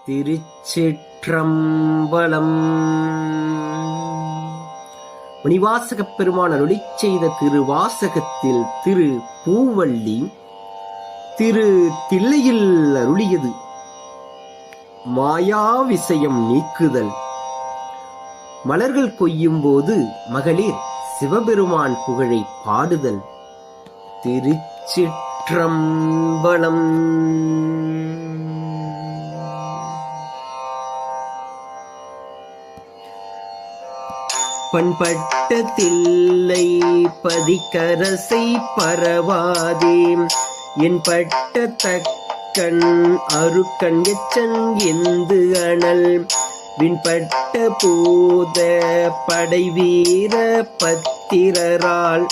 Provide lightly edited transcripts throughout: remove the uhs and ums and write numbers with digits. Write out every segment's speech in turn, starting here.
திருச்சிற்றம்பலம். மணிவாசகப் பெருமான் அருளிச் செய்த திருவாசகத்தில் திரு பூவள்ளி திரு தில்லையில் அருளியது மாயா விஷயம் நீக்குதல். மலர்கள் கொய்யும் போது மகளிர் சிவபெருமான் புகழை பாடுதல். திருச்சிற்றம்பலம். பண்பட்ட தில்லை பதிக்கரசை பரவாதே என்பட்ட தக்கண் அருக்கண் எச்சன் எந்து அனல் விண்பட்ட பூத படைவீர பத்திரரால்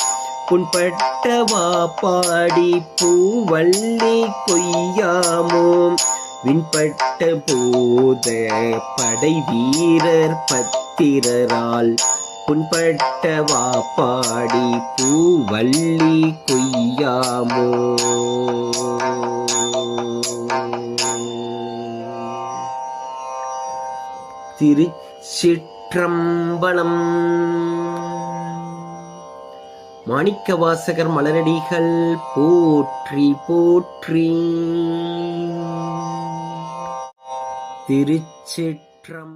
புண்பட்ட வாப்பாடி பூவள்ளி கொய்யாமோ விண்பட்ட பூத படைவீரர் பத்திரரால் புண்பட்ட வாப்பாடி பூவள்ளி கொய்யாமோ. திருச்சிற்றம்பலம். மாணிக்கவாசகர் மலரடிகள் போற்றி போற்றி. திருச்சிற்றம்.